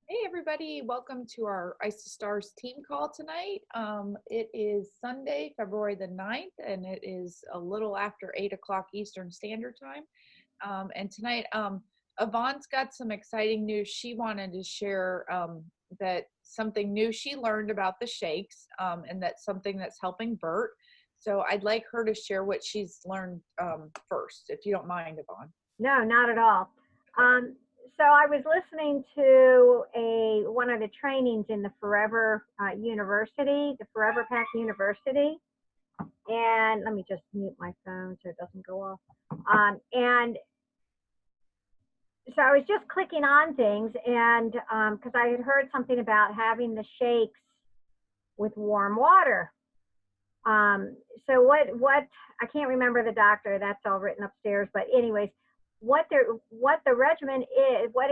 Hey everybody, welcome to our Ice to Stars team call tonight. It is Sunday, February the 9th, and it is a little after 8 o'clock Eastern Standard Time. And tonight, Yvonne's got some exciting news. She wanted to share that something new she learned about the shakes, and that's something that's helping Bert. So I'd like her to share what she's learned first, if you don't mind, Yvonne. No, not at all. Um, so I was listening to one of the trainings in the Forever University, the Forever Pack University, and let me just mute my phone so it doesn't go off. And so I was just clicking on things, and because I had heard something about having the shakes with warm water. So what I can't remember the doctor. That's all written upstairs. But anyways, what the regimen is, what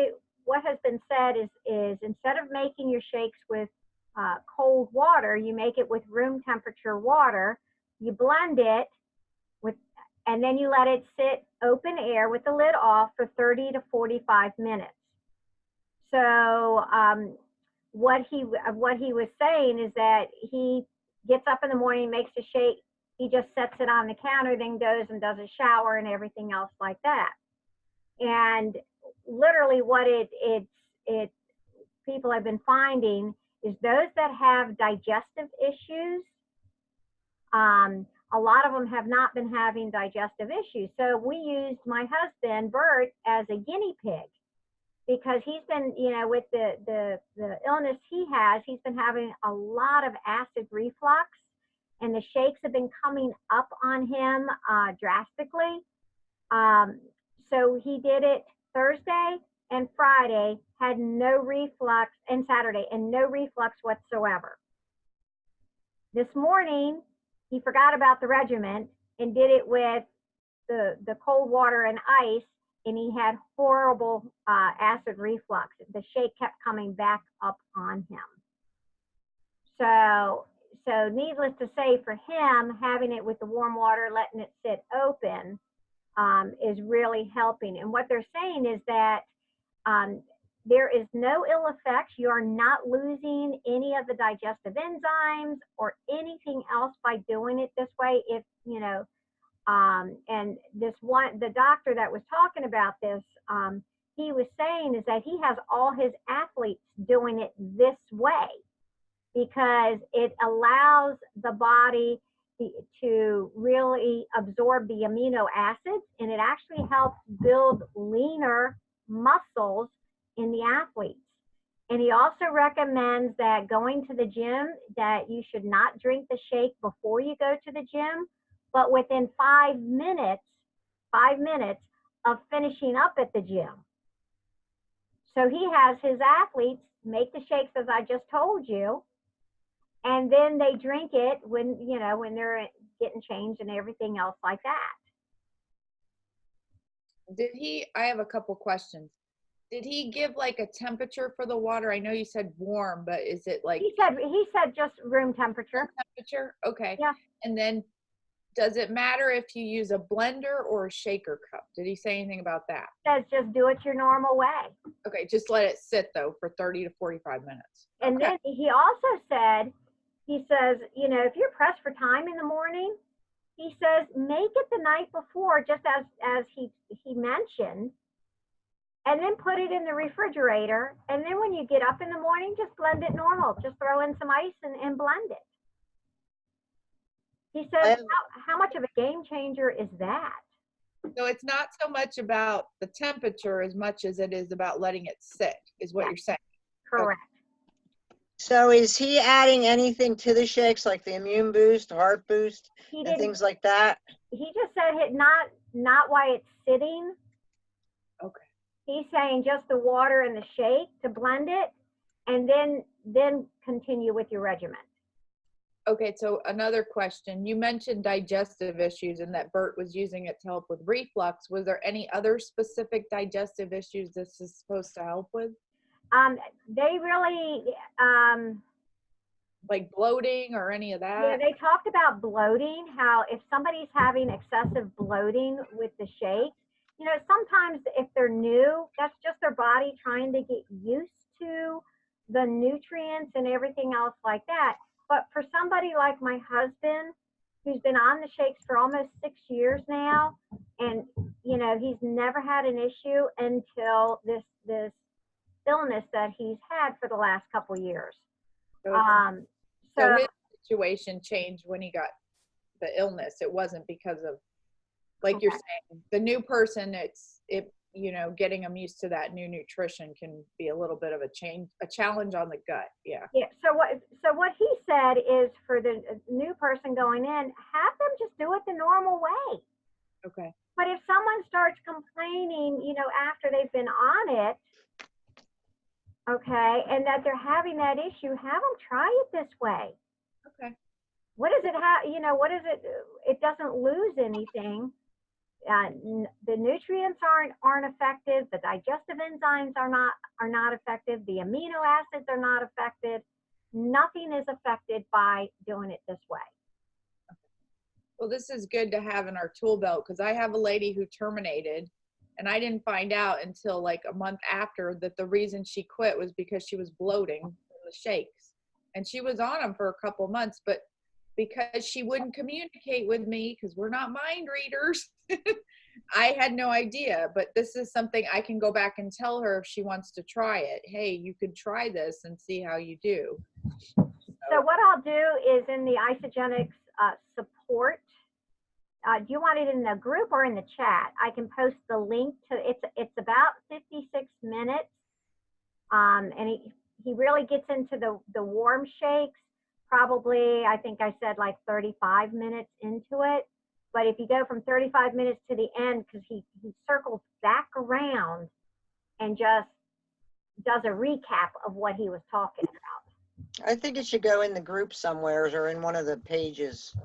has been said is instead of making your shakes with cold water, you make it with room temperature water. You blend it with, and then you let it sit open air with the lid off for 30 to 45 minutes. So what he was saying is that he gets up in the morning, makes a shake, he just sets it on the counter, then goes and does a shower and everything else like that. And literally what it people have been finding is those that have digestive issues, a lot of them have not been having digestive issues. So we used my husband, Bert, as a guinea pig because he's been, with the illness he has, he's been having a lot of acid reflux and the shakes have been coming up on him drastically. So he did it Thursday and Friday, had no reflux, and Saturday, and no reflux whatsoever. This morning, he forgot about the regimen and did it with the cold water and ice, and he had horrible acid reflux. The shake kept coming back up on him. So needless to say, for him, having it with the warm water, letting it sit open, is really helping. And what they're saying is that there is no ill effects. You are not losing any of the digestive enzymes or anything else by doing it this way. If and the doctor that was talking about this, he was saying is that he has all his athletes doing it this way because it allows the body to really absorb the amino acids, and it actually helps build leaner muscles in the athletes. And he also recommends that going to the gym, that you should not drink the shake before you go to the gym, but within 5 minutes of finishing up at the gym. So he has his athletes make the shakes as I just told you, and then they drink it when they're getting changed and everything else like that. I have a couple questions. Did he give like a temperature for the water? I know you said warm, but is it like he said just room temperature? Temperature? Okay. Yeah. And then does it matter if you use a blender or a shaker cup? Did he say anything about that? Says just do it your normal way. Okay, just let it sit though for 30 to 45 minutes. And then he also said, he says, if you're pressed for time in the morning, he says, make it the night before, just as he mentioned, and then put it in the refrigerator. And then when you get up in the morning, just blend it normal. Just throw in some ice and blend it. He says, how much of a game changer is that? So it's not so much about the temperature as much as it is about letting it sit, is what you're saying. Correct. Okay. So is he adding anything to the shakes, like the immune boost, heart boost, and things like that? He just said it not while it's sitting. Okay. He's saying just the water and the shake to blend it, and then continue with your regimen. Okay, so another question. You mentioned digestive issues and that Bert was using it to help with reflux. Was there any other specific digestive issues this is supposed to help with? They really like bloating or any of that? Yeah, they talked about bloating, how if somebody's having excessive bloating with the shakes, you know, sometimes if they're new, that's just their body trying to get used to the nutrients and everything else like that. But for somebody like my husband, who's been on the shakes for almost 6 years now, and you know, he's never had an issue until this illness that he's had for the last couple years. So, Um, so so his situation changed when he got the illness. It wasn't because of, like you're saying, the new person, you know, getting them used to that new nutrition can be a little bit of a challenge on the gut. Yeah. yeah. So what he said is for the new person going in, have them just do it the normal way. Okay. But if someone starts complaining, you know, after they've been on it, okay, and that they're having that issue, have them try it this way. Okay. What does it have? You know, what is it? It doesn't lose anything. The nutrients aren't affected. The digestive enzymes are not affected. The amino acids are not affected. Nothing is affected by doing it this way. Well, this is good to have in our tool belt, because I have a lady who terminated, and I didn't find out until like a month after that the reason she quit was because she was bloating from the shakes. And she was on them for a couple months, but because she wouldn't communicate with me, because we're not mind readers, I had no idea. But this is something I can go back and tell her if she wants to try it. Hey, you could try this and see how you do. So what I'll do is in the Isogenics support, do you want it in the group or in the chat? I can post the link to it's about 56 minutes. And he really gets into the warm shakes, probably, I think I said like 35 minutes into it. But if you go from 35 minutes to the end, because he circles back around and just does a recap of what he was talking about. I think it should go in the group somewhere or in one of the pages.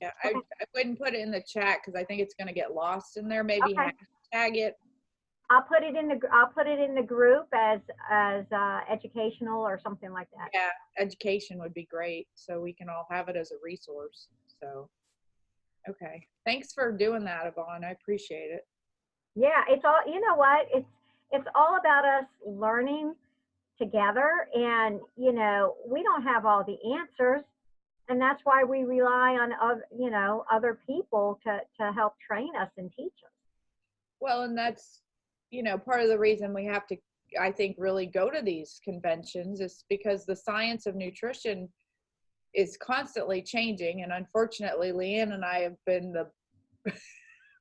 Yeah, I wouldn't put it in the chat because I think it's going to get lost in there. Maybe Okay. hashtag it. I'll put it in the group as educational or something like that. Yeah, education would be great, so we can all have it as a resource. So, okay, thanks for doing that, Yvonne. I appreciate it. Yeah, it's all, you know what? It's all about us learning together, and you know, we don't have all the answers, and that's why we rely on other people to help train us and teach us. Well, and that's, you know, part of the reason we have to, I think, really go to these conventions is because the science of nutrition is constantly changing. And unfortunately, Leanne and I have been the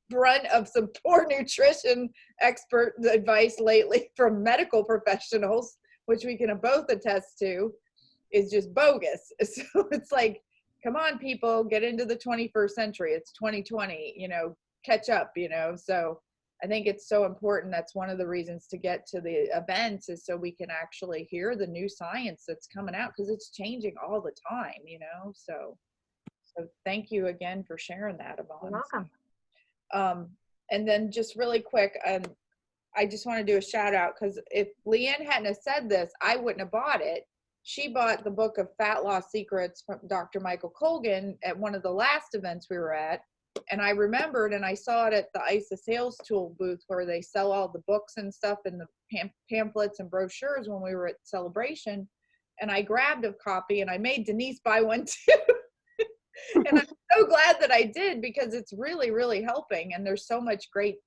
brunt of some poor nutrition expert advice lately from medical professionals, which we can both attest to is just bogus. So it's like, come on, people, get into the 21st century. It's 2020, you know, catch up, you know. So I think it's so important. That's one of the reasons to get to the events is so we can actually hear the new science that's coming out, because it's changing all the time, you know. So thank you again for sharing that, Yvonne. You're welcome. And then just really quick, I just want to do a shout out, because if Leanne hadn't have said this, I wouldn't have bought it. She bought the book of Fat Loss Secrets from Dr. Michael Colgan at one of the last events we were at. And I remembered, and I saw it at the ISA sales tool booth where they sell all the books and stuff and the pamphlets and brochures when we were at Celebration. And I grabbed a copy and I made Denise buy one too. And I'm so glad that I did, because it's really, really helping. And there's so much great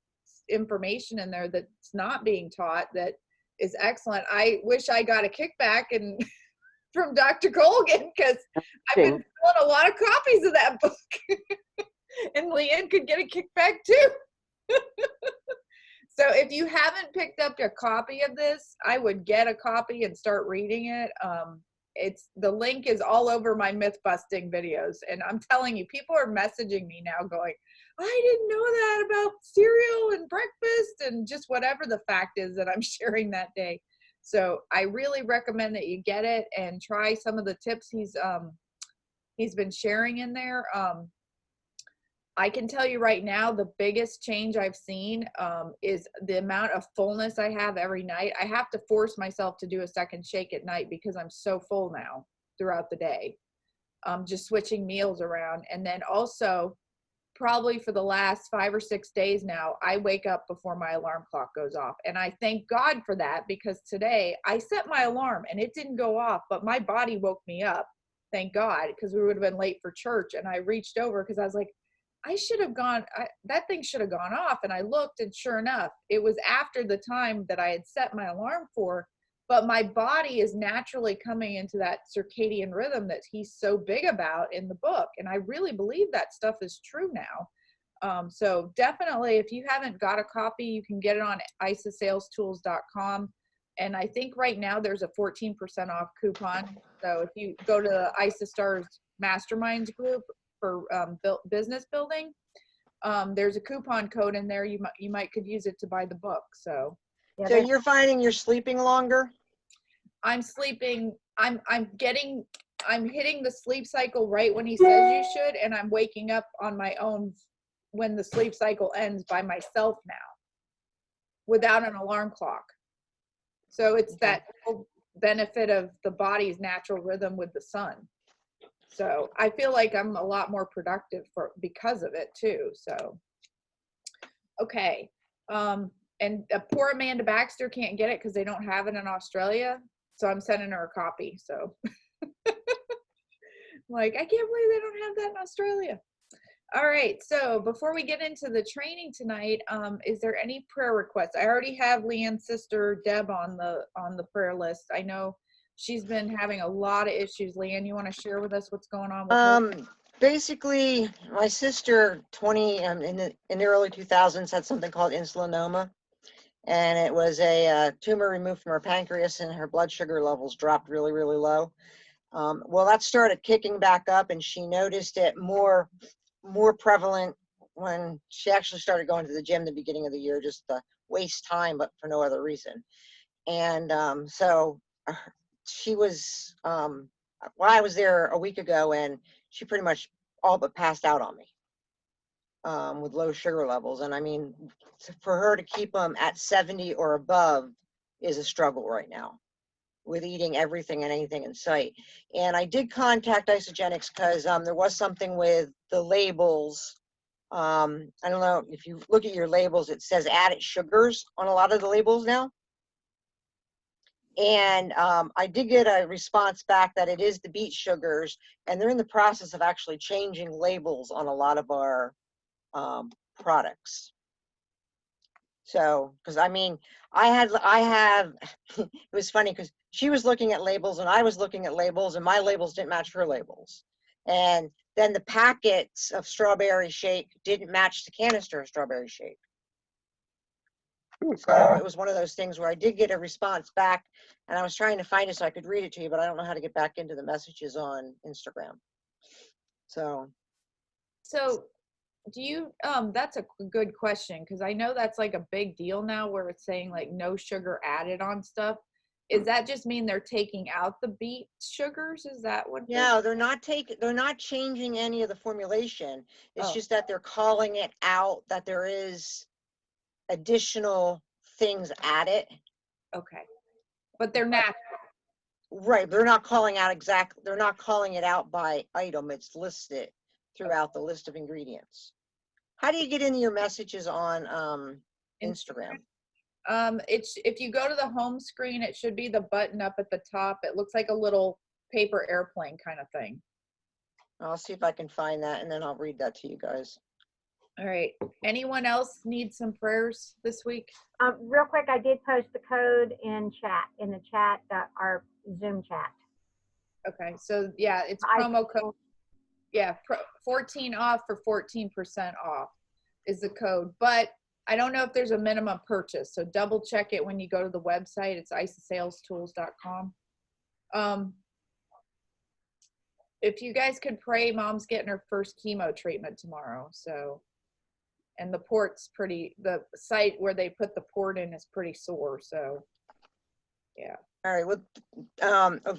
information in there that's not being taught that is excellent. I wish I got a kickback and from Dr. Colgan, because I've been selling a lot of copies of that book. And Leanne could get a kickback too. So if you haven't picked up a copy of this, I would get a copy and start reading it. The link is all over my myth busting videos. And I'm telling you, people are messaging me now going, I didn't know that about cereal and breakfast and just whatever the fact is that I'm sharing that day. So I really recommend that you get it and try some of the tips he's been sharing in there. I can tell you right now, the biggest change I've seen is the amount of fullness I have every night. I have to force myself to do a second shake at night because I'm so full now throughout the day. Just switching meals around. And then also probably for the last 5 or 6 days now, I wake up before my alarm clock goes off. And I thank God for that, because today I set my alarm and it didn't go off, but my body woke me up. Thank God, because we would have been late for church. And I reached over because I was like, I should have gone, that thing should have gone off. And I looked, and sure enough, it was after the time that I had set my alarm for. But my body is naturally coming into that circadian rhythm that he's so big about in the book. And I really believe that stuff is true now. So definitely, if you haven't got a copy, you can get it on isasalestools.com. And I think right now there's a 14% off coupon. So if you go to the ISA Stars Masterminds group for business building, there's a coupon code in there. You might could use it to buy the book. So Yeah, So you're finding you're sleeping longer? I'm sleeping, I'm hitting the sleep cycle right when he says you should, and I'm waking up on my own when the sleep cycle ends by myself now, without an alarm clock. So it's that whole benefit of the body's natural rhythm with the sun. So I feel like I'm a lot more productive because of it too. So, okay. And poor Amanda Baxter can't get it because they don't have it in Australia. So I'm sending her a copy. So like, I can't believe they don't have that in Australia. All right. So before we get into the training tonight, is there any prayer requests? I already have Leanne's sister Deb on the prayer list. I know she's been having a lot of issues. Leanne, you want to share with us what's going on with her? Basically, my sister, in the early 2000s, had something called insulinoma, and it was a tumor removed from her pancreas, and her blood sugar levels dropped really, really low. Well, that started kicking back up, and she noticed it more prevalent when she actually started going to the gym the beginning of the year, just to waste time, but for no other reason. And so she was, I was there a week ago, and she pretty much all but passed out on me with low sugar levels. And I mean, for her to keep them at 70 or above is a struggle right now, with eating everything and anything in sight. And I did contact Isogenics because there was something with the labels. I don't know if you look at your labels, it says added sugars on a lot of the labels now. And I did get a response back that it is the beet sugars, and they're in the process of actually changing labels on a lot of our products. So, because I mean, I have, it was funny because she was looking at labels and I was looking at labels, and my labels didn't match her labels. And then the packets of strawberry shake didn't match the canister of strawberry shake. So it was one of those things where I did get a response back, and I was trying to find it so I could read it to you, but I don't know how to get back into the messages on Instagram. So do you, that's a good question, because I know that's like a big deal now where it's saying like no sugar added on stuff. Is that just mean they're taking out the beet sugars? Is that what? no, they're not changing any of the formulation. It's just that they're calling it out that there is additional things added. Okay. But they're natural. Right, they're not calling out they're not calling it out by item. It's listed throughout the list of ingredients. How do you get into your messages on Instagram? It's, if you go to the home screen, it should be the button up at the top. It looks like a little paper airplane kind of thing. I'll see if I can find that, and then I'll read that to you guys. All right. Anyone else need some prayers this week? Real quick, I did post the code in the chat, our Zoom chat. Okay. So yeah, it's promo code. Yeah, 14 off for 14% off is the code. But I don't know if there's a minimum purchase. So double check it when you go to the website. It's isasalestools.com. If you guys could pray, Mom's getting her first chemo treatment tomorrow. So, and the the site where they put the port in is pretty sore. So, yeah. All right,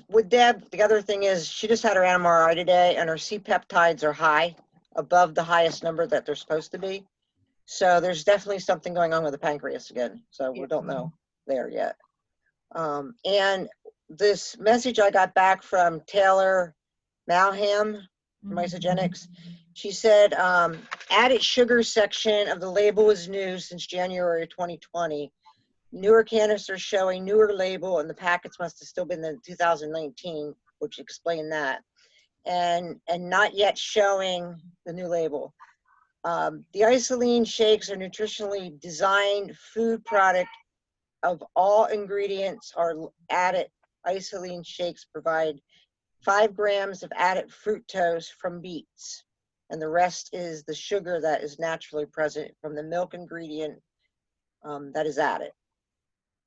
with Deb, the other thing is she just had her MRI today, and her C-peptides are high, above the highest number that they're supposed to be. So there's definitely something going on with the pancreas again. So we don't know there yet. And this message I got back from Taylor Malham from Isogenics, She said, added sugar section of the label is new since January 2020. Newer canisters show a newer label, and the packets must have still been in 2019, which explained that. And not yet showing the new label. The isoline shakes are nutritionally designed food product of all ingredients are added. Isoline shakes provide 5 grams of added fructose from beets, and the rest is the sugar that is naturally present from the milk ingredient that is added.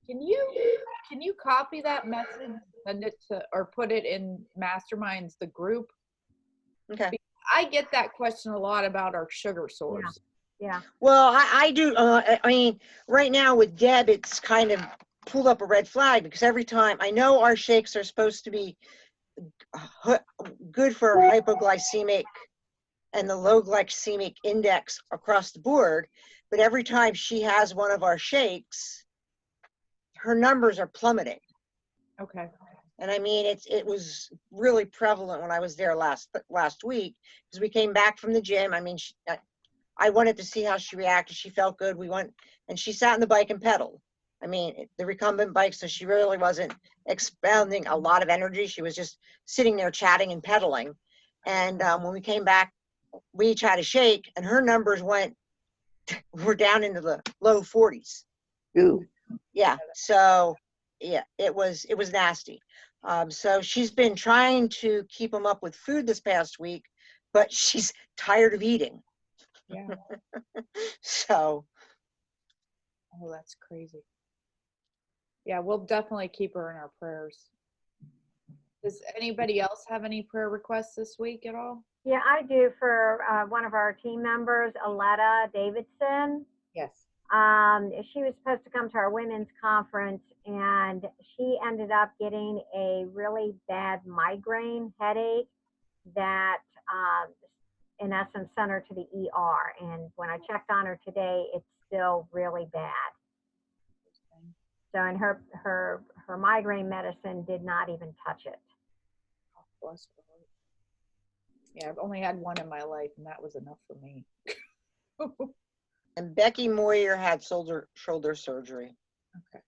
Can you copy that message, send it to, or put it in Masterminds, the group? Okay. I get that question a lot about our sugar source. Yeah. Well, I do. I mean, right now with Deb, it's kind of pulled up a red flag because every time I know our shakes are supposed to be good for hypoglycemic and the low glycemic index across the board, but every time she has one of our shakes, her numbers are plummeting. Okay. And I mean, it was really prevalent when I was there last week because we came back from the gym. I mean, I wanted to see how she reacted. She felt good. We went and she sat on the bike and pedaled. I mean, the recumbent bike, so she really wasn't expending a lot of energy. She was just sitting there chatting and pedaling. And when we came back, we each had a shake, and her numbers were down into the low 40s. Ooh. Yeah. So yeah, it was nasty. So she's been trying to keep them up with food this past week, but she's tired of eating. Yeah. So. Oh, that's crazy. Yeah, we'll definitely keep her in our prayers. Does anybody else have any prayer requests this week at all? Yeah, I do for one of our team members, Aletta Davidson. Yes. She was supposed to come to our women's conference, and she ended up getting a really bad migraine headache that, in essence, sent her to the ER. And when I checked on her today, it's still really bad. So, and her migraine medicine did not even touch it. Oh, bless her heart. Yeah, I've only had one in my life, and that was enough for me. And Becky Moyer had shoulder surgery. Okay.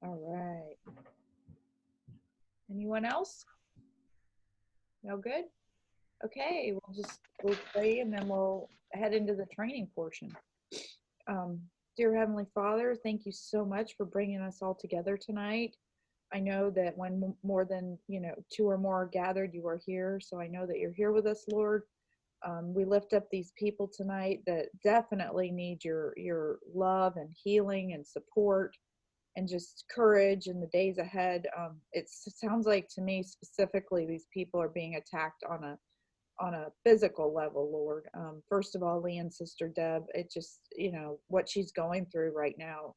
All right. Anyone else? No good? Okay, we'll pray and then we'll head into the training portion. Dear Heavenly Father, thank you so much for bringing us all together tonight. I know that when more than 2 or more are gathered, you are here. So I know that you're here with us, Lord. We lift up these people tonight that definitely need your love and healing and support and just courage in the days ahead. It sounds like to me specifically these people are being attacked on a physical level, Lord. First of all, Lee and Sister Deb, it just, what she's going through right now,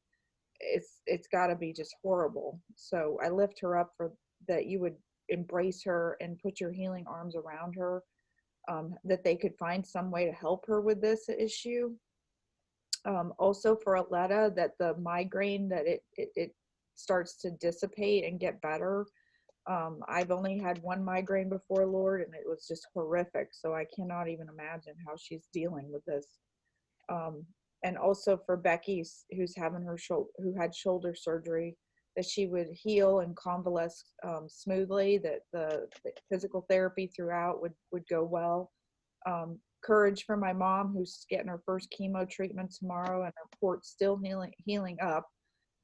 it's got to be just horrible. So I lift her up for that you would embrace her and put your healing arms around her, that they could find some way to help her with this issue. Also for Aletta, that the migraine, that it starts to dissipate and get better. I've only had one migraine before, Lord, and it was just horrific. So I cannot even imagine how she's dealing with this. And also for Becky, who's having who had shoulder surgery, that she would heal and convalesce smoothly, that the physical therapy throughout would go well. Courage for my mom, who's getting her first chemo treatment tomorrow, and her port's still healing up.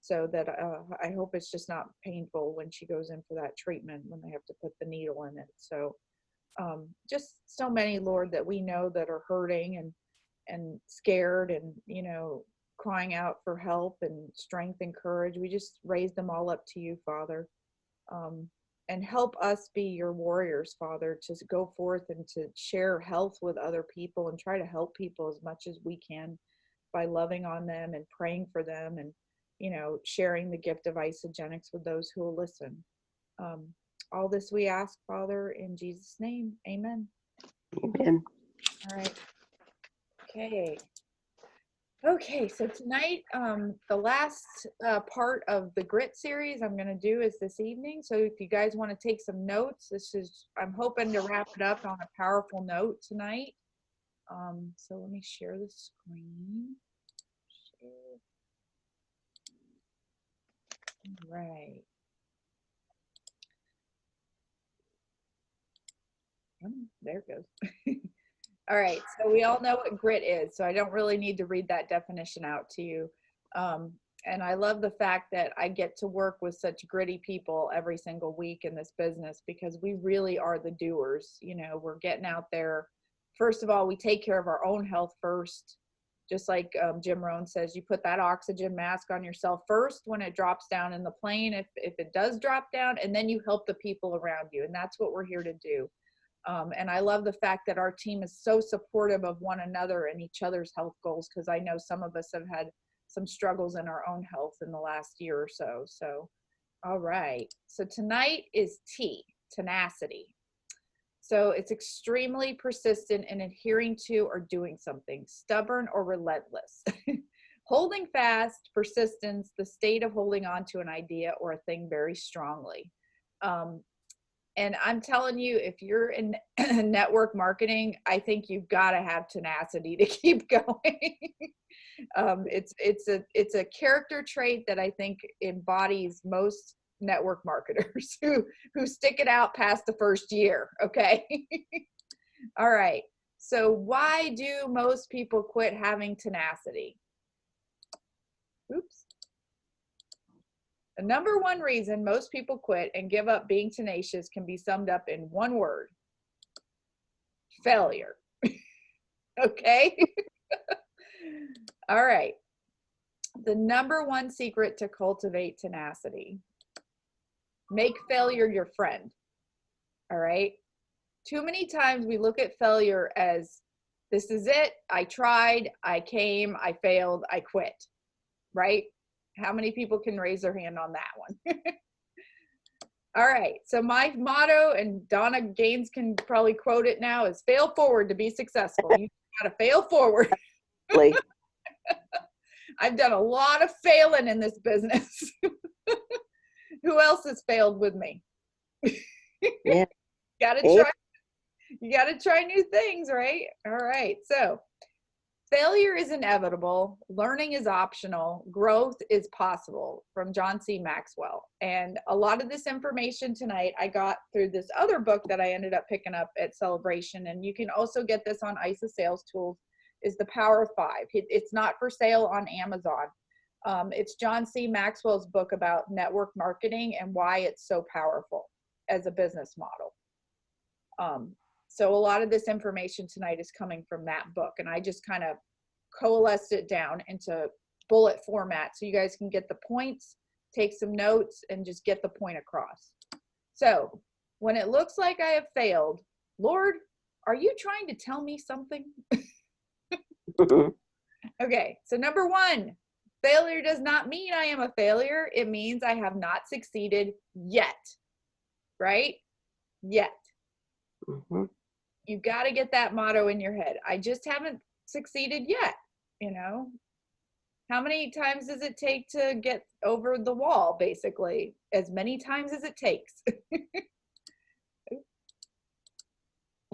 So that I hope it's just not painful when she goes in for that treatment, when they have to put the needle in it. So just so many, Lord, that we know that are hurting and scared and, crying out for help and strength and courage. We just raise them all up to you, Father. And help us be your warriors, Father, to go forth and to share health with other people and try to help people as much as we can by loving on them and praying for them and, sharing the gift of isogenics with those who will listen. All this we ask, Father, in Jesus' name. Amen. Amen. All right. Okay. Okay, so tonight, the last part of the grit series I'm going to do is this evening. So if you guys want to take some notes, I'm hoping to wrap it up on a powerful note tonight. So let me share the screen. Share. All right. There it goes. All right, so we all know what grit is, so I don't really need to read that definition out to you. And I love the fact that I get to work with such gritty people every single week in this business, because we really are the doers. You know, we're getting out there. First of all, we take care of our own health first. Just like Jim Rohn says, you put that oxygen mask on yourself first when it drops down in the plane, if it does drop down, and then you help the people around you. And that's what we're here to do. And I love the fact that our team is so supportive of one another and each other's health goals, because I know some of us have had some struggles in our own health in the last year or so. So, all right. So tonight is T, tenacity. So it's extremely persistent in adhering to or doing something, stubborn or relentless. Holding fast, persistence, the state of holding on to an idea or a thing very strongly. And I'm telling you, if you're in network marketing, I think you've got to have tenacity to keep going. It's a character trait that I think embodies most network marketers who stick it out past the first year. Okay. All right. So why do most people quit having tenacity? Oops. The number one reason most people quit and give up being tenacious can be summed up in one word: failure. Okay. All right. The number one secret to cultivate tenacity: make failure your friend. All right. Too many times we look at failure as, this is it. I tried, I came, I failed, I quit. Right? How many people can raise their hand on that one? All right. So my motto, and Donna Gaines can probably quote it now, is fail forward to be successful. You got to fail forward. I've done a lot of failing in this business. Who else has failed with me? Yeah. You got to try new things, right? All right. So failure is inevitable. Learning is optional. Growth is possible, from John C. Maxwell. And a lot of this information tonight I got through this other book that I ended up picking up at Celebration. And you can also get this on ISA Sales Tools, is The Power of Five. It's not for sale on Amazon. It's John C. Maxwell's book about network marketing and why it's so powerful as a business model. So a lot of this information tonight is coming from that book, and I just kind of coalesced it down into bullet format so you guys can get the points, take some notes, and just get the point across. So when it looks like I have failed, Lord, are you trying to tell me something? Okay, so number one, failure does not mean I am a failure. It means I have not succeeded yet, right? Yet. Mm-hmm. You got to get that motto in your head. I just haven't succeeded yet. You know, how many times does it take to get over the wall? Basically, as many times as it takes.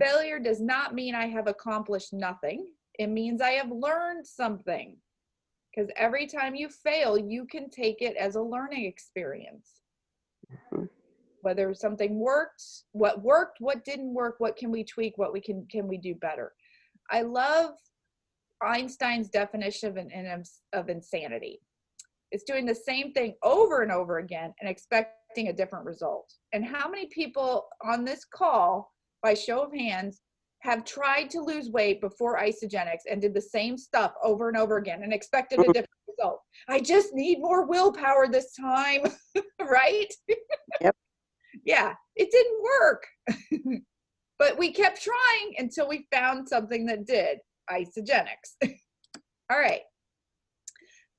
Failure does not mean I have accomplished nothing. It means I have learned something. Because every time you fail, you can take it as a learning experience. Mm-hmm. Whether something worked, what didn't work, what can we tweak, what can we do better. I love Einstein's definition of insanity. It's doing the same thing over and over again and expecting a different result. And how many people on this call, by show of hands, have tried to lose weight before Isogenics and did the same stuff over and over again and expected a different result? I just need more willpower this time, right? Yep. Yeah, it didn't work. But we kept trying until we found something that did. Isogenics. All right.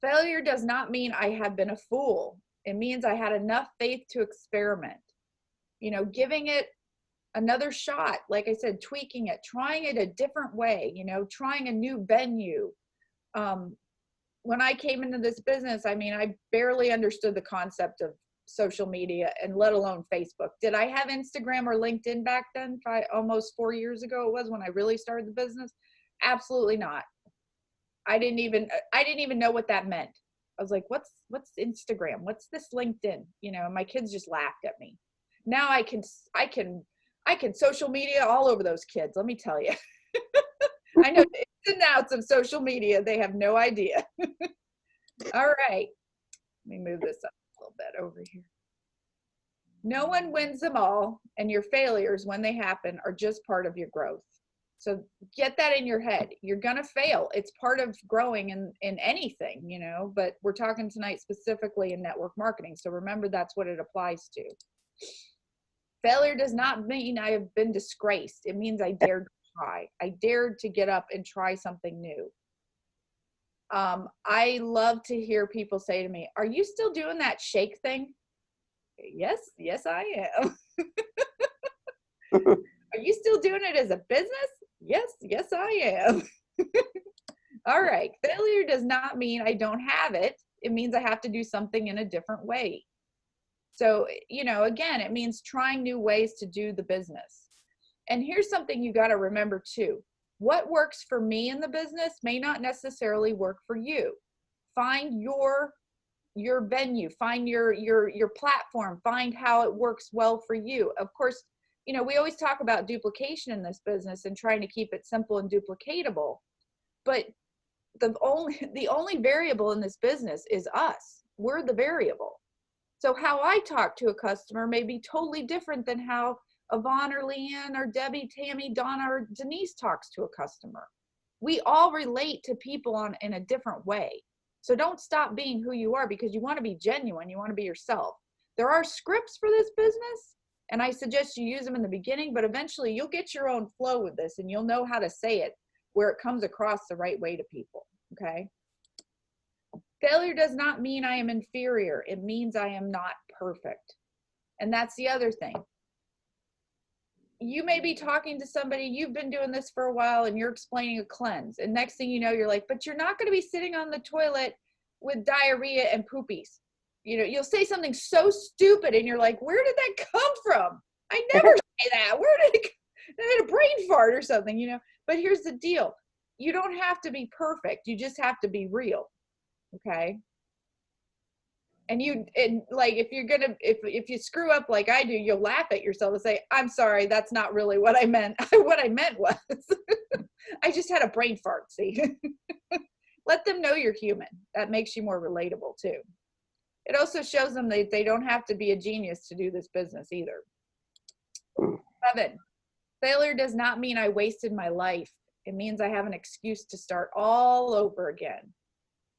Failure does not mean I have been a fool. It means I had enough faith to experiment. You know, giving it another shot. Like I said, tweaking it, trying it a different way, you know, trying a new venue. when I came into this business, I mean, I barely understood the concept of social media and let alone Facebook. Did I have Instagram or LinkedIn back then? Almost 4 years ago it was when I really started the business. Absolutely not. I didn't even know what that meant. I was like, what's Instagram? What's this LinkedIn? You know, my kids just laughed at me. Now I can social media all over those kids. Let me tell you. I know the ins and outs of social media. They have no idea. All right. Let me move this up a little bit over here. No one wins them all, and your failures, when they happen, are just part of your growth. So get that in your head. You're going to fail. It's part of growing in anything, you know, but we're talking tonight specifically in network marketing. So remember, that's what it applies to. Failure does not mean I have been disgraced. It means I dared to try. I dared to get up and try something new. I love to hear people say to me, are you still doing that shake thing? Yes, I am. Are you still doing it as a business? Yes, I am. All right. Failure does not mean I don't have it. It means I have to do something in a different way. So, you know, again, it means trying new ways to do the business. And here's something you got to remember too. What works for me in the business may not necessarily work for you. Find your venue, find your platform, find how it works well for you. Of course, you know, we always talk about duplication in this business and trying to keep it simple and duplicatable. But the only variable in this business is us. We're the variable. So how I talk to a customer may be totally different than how Yvonne or Leanne or Debbie, Tammy, Donna, or Denise talks to a customer. We all relate to people in a different way. So don't stop being who you are, because you want to be genuine. You want to be yourself. There are scripts for this business, and I suggest you use them in the beginning, but eventually you'll get your own flow with this and you'll know how to say it where it comes across the right way to people, okay? Failure does not mean I am inferior. It means I am not perfect. And that's the other thing. You may be talking to somebody, you've been doing this for a while, and you're explaining a cleanse. And next thing you know, you're like, but you're not going to be sitting on the toilet with diarrhea and poopies. You know, you'll say something so stupid and you're like, where did that come from? I never say that. Where did it, I had a brain fart or something, you know? But here's the deal. You don't have to be perfect. You just have to be real. Okay. And like, if you're gonna, if you screw up like I do, you'll laugh at yourself and say, I'm sorry, that's not really what I meant. What I meant was, I just had a brain fart, see? Let them know you're human. That makes you more relatable too. It also shows them that they don't have to be a genius to do this business either. 7, failure does not mean I wasted my life. It means I have an excuse to start all over again.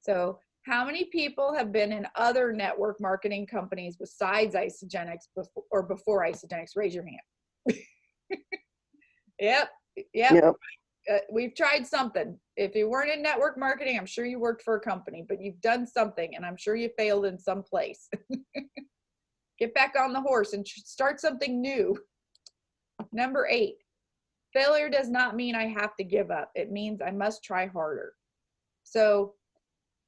So how many people have been in other network marketing companies besides Isagenix before Isagenix? Raise your hand. Yep. We've tried something. If you weren't in network marketing, I'm sure you worked for a company, but you've done something, and I'm sure you failed in some place. Get back on the horse and start something new. Number 8, failure does not mean I have to give up. It means I must try harder. So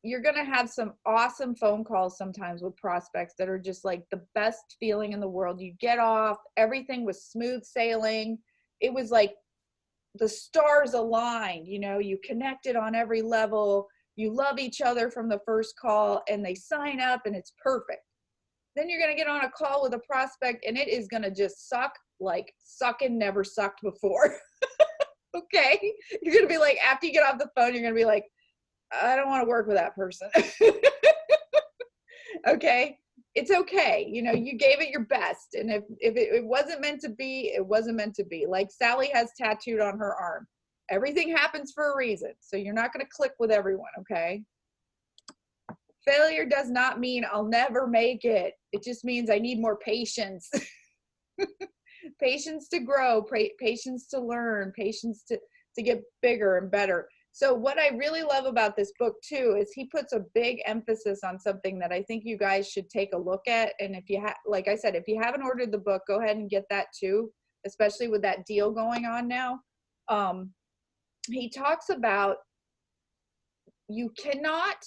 you're going to have some awesome phone calls sometimes with prospects that are just like the best feeling in the world. You get off, everything was smooth sailing. It was like the stars aligned, you know, you connected on every level. You love each other from the first call, and they sign up and it's perfect. Then you're going to get on a call with a prospect and it is going to just suck like sucking never sucked before. Okay. You're going to be like, after you get off the phone, you're going to be like, I don't want to work with that person. Okay. It's okay. You know, you gave it your best. And if it wasn't meant to be, it wasn't meant to be. Like Sally has tattooed on her arm. Everything happens for a reason. So you're not going to click with everyone. Okay. Failure does not mean I'll never make it. It just means I need more patience. Patience to grow, patience to learn, patience to get bigger and better. So what I really love about this book too is he puts a big emphasis on something that I think you guys should take a look at. And if you have, like I said, if you haven't ordered the book, go ahead and get that too, especially with that deal going on now. He talks about you cannot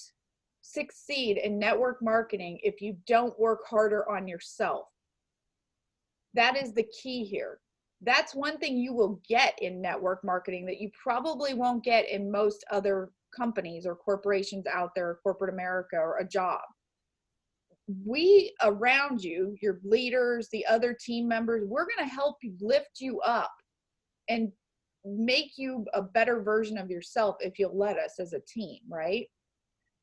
succeed in network marketing if you don't work harder on yourself. That is the key here. That's one thing you will get in network marketing that you probably won't get in most other companies or corporations out there, corporate America, or a job. We around you, your leaders, the other team members, we're going to help you, lift you up and make you a better version of yourself if you'll let us as a team, right?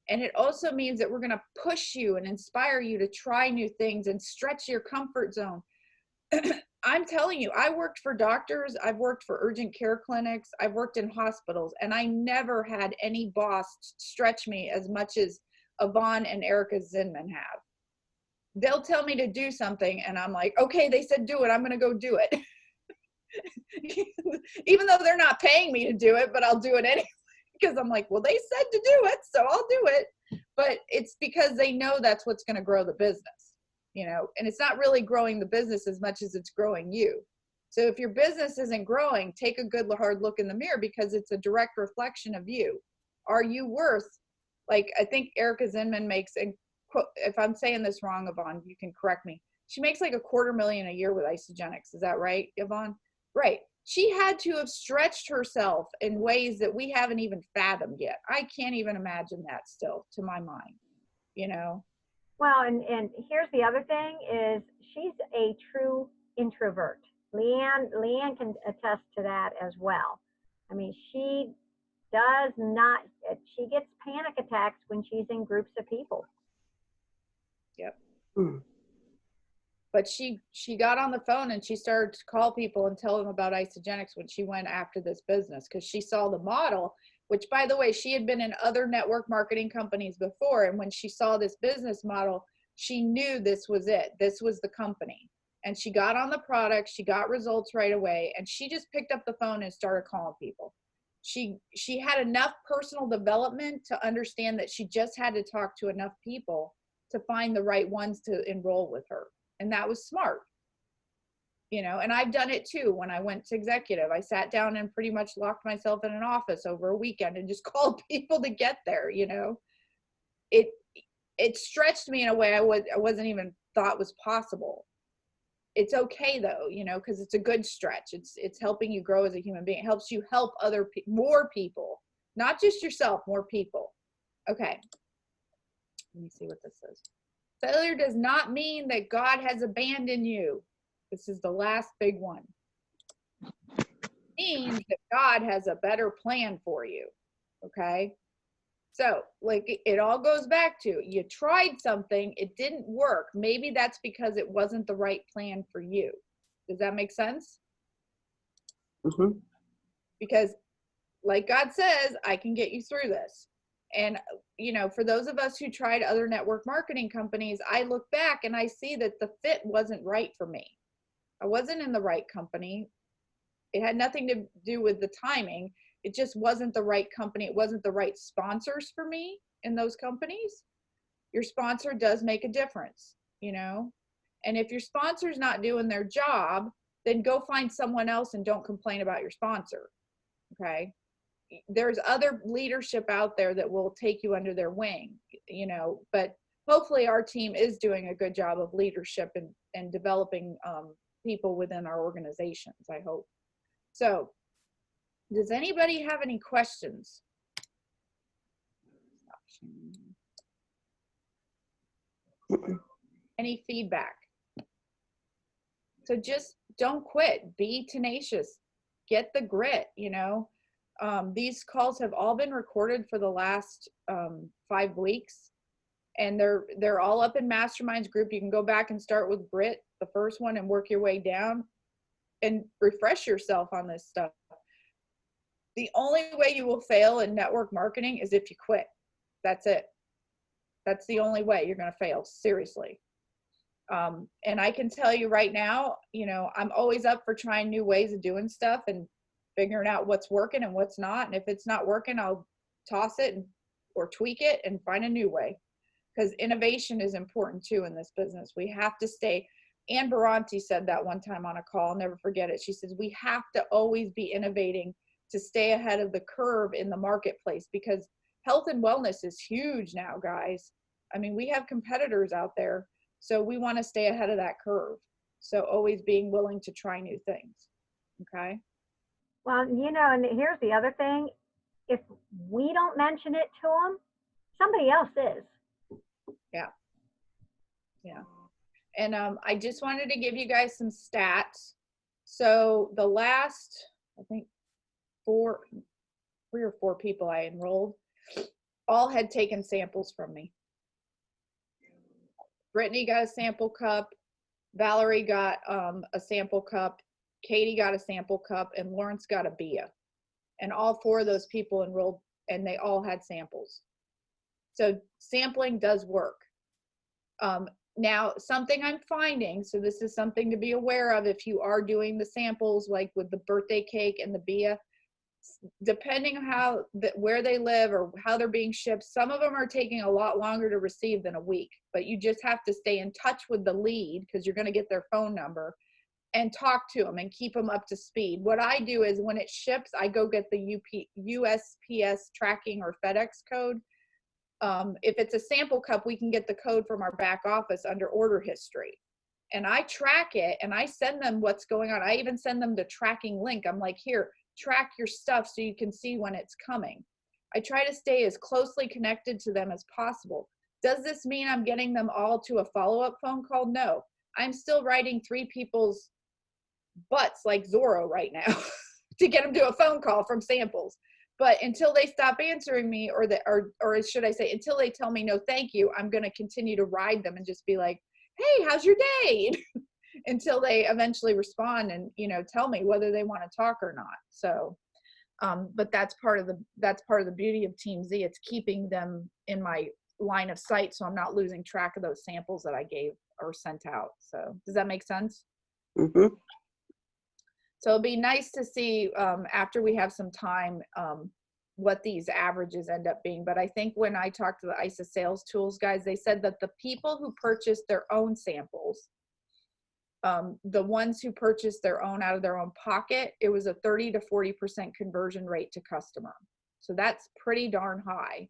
And it also means that we're going to push you and inspire you to try new things and stretch your comfort zone. I'm telling you, I worked for doctors, I've worked for urgent care clinics, I've worked in hospitals, and I never had any boss stretch me as much as Yvonne and Erica Zinman have. They'll tell me to do something, and I'm like, okay, they said do it, I'm going to go do it. Even though they're not paying me to do it, but I'll do it anyway, because I'm like, well, they said to do it, so I'll do it. But it's because they know that's what's going to grow the business. You know, and it's not really growing the business as much as it's growing you. So if your business isn't growing, take a good hard look in the mirror, because it's a direct reflection of you. Are you worth, like, I think Erica Zinman makes, and if I'm saying this wrong, Yvonne, you can correct me. She makes like $250,000 a year with Isogenics. Is that right, Yvonne? Right. She had to have stretched herself in ways that we haven't even fathomed yet. I can't even imagine that still, to my mind, you know? Well, and here's the other thing is she's a true introvert. Leanne can attest to that as well. I mean, she does not, she gets panic attacks when she's in groups of people. Yep. But she got on the phone and she started to call people and tell them about Isogenics when she went after this business, because she saw the model, which, by the way, she had been in other network marketing companies before. And when she saw this business model, she knew this was it. This was the company. And she got on the product. She got results right away. And she just picked up the phone and started calling people. She had enough personal development to understand that she just had to talk to enough people to find the right ones to enroll with her. And that was smart. You know, and I've done it too. When I went to executive, I sat down and pretty much locked myself in an office over a weekend and just called people to get there. You know, it stretched me in a way I wasn't even thought was possible. It's okay though, you know, because it's a good stretch. It's helping you grow as a human being. It helps you help more people, not just yourself, more people. Okay. Let me see what this says. Failure does not mean that God has abandoned you. This is the last big one. It means that God has a better plan for you. Okay. So, like, it all goes back to, you tried something, it didn't work. Maybe that's because it wasn't the right plan for you. Does that make sense? Mm-hmm. Because, like God says, I can get you through this. And, you know, for those of us who tried other network marketing companies, I look back and I see that the fit wasn't right for me. I wasn't in the right company. It had nothing to do with the timing. It just wasn't the right company. It wasn't the right sponsors for me in those companies. Your sponsor does make a difference, you know? And if your sponsor's not doing their job, then go find someone else and don't complain about your sponsor, okay? There's other leadership out there that will take you under their wing, you know, but hopefully our team is doing a good job of leadership and developing people within our organizations, I hope. So, does anybody have any questions? Any feedback? So just don't quit. Be tenacious. Get the grit, you know. These calls have all been recorded for the last 5 weeks, and they're all up in Masterminds group. You can go back and start with grit, the first one, and work your way down and refresh yourself on this stuff. The only way you will fail in network marketing is if you quit. That's it. That's the only way you're going to fail, seriously. And I can tell you right now, you know, I'm always up for trying new ways of doing stuff and figuring out what's working and what's not. And if it's not working, I'll toss it or tweak it and find a new way. Because innovation is important too in this business. We have to stay. Ann Baranti said that one time on a call. I'll never forget it. She says, we have to always be innovating to stay ahead of the curve in the marketplace, because health and wellness is huge now, guys. I mean, we have competitors out there, so we want to stay ahead of that curve. So always being willing to try new things. Okay. Well, and here's the other thing. If we don't mention it to them, somebody else is. Yeah. Yeah. And I just wanted to give you guys some stats. So the last, I think 3 or 4 people I enrolled all had taken samples from me. Brittany got a sample cup, Valerie got a sample cup, Katie got a sample cup, and Lawrence got a BIA. And all 4 of those people enrolled, and they all had samples. So sampling does work. Now, something I'm finding, so this is something to be aware of if you are doing the samples, like with the birthday cake and the BIA, depending on where they live or how they're being shipped, some of them are taking a lot longer to receive than a week, but you just have to stay in touch with the lead because you're going to get their phone number and talk to them and keep them up to speed. What I do is when it ships, I go get the USPS tracking or FedEx code. If it's a sample cup, we can get the code from our back office under order history. And I track it and I send them what's going on. I even send them the tracking link. I'm like, here, track your stuff so you can see when it's coming. I try to stay as closely connected to them as possible. Does this mean I'm getting them all to a follow-up phone call? No. I'm still writing 3 people's butts like Zorro right now to get them to a phone call from samples. But until they stop answering me, or should I say, until they tell me no thank you, I'm going to continue to ride them and just be like, hey, how's your day? Until they eventually respond and tell me whether they want to talk or not. So but that's part of the beauty of Team Z. It's keeping them in my line of sight, so I'm not losing track of those samples that I gave or sent out. So does that make sense? Mm-hmm. So it'll be nice to see after we have some time what these averages end up being. But I think when I talked to the ISA sales tools guys, they said that the people who purchased their own samples, the ones who purchased their own out of their own pocket, it was a 30 to 40% conversion rate to customer. So that's pretty darn high,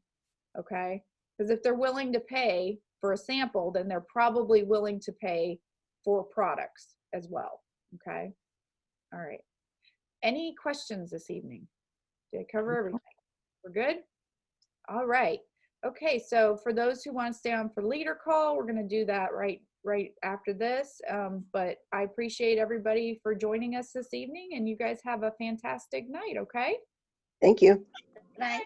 okay? Because if they're willing to pay for a sample, then they're probably willing to pay for products as well, okay? All right. Any questions this evening? Did I cover everything? We're good? All right. Okay, so for those who want to stay on for leader call, we're going to do that right after this. But I appreciate everybody for joining us this evening, and you guys have a fantastic night, okay? Thank you. Good night.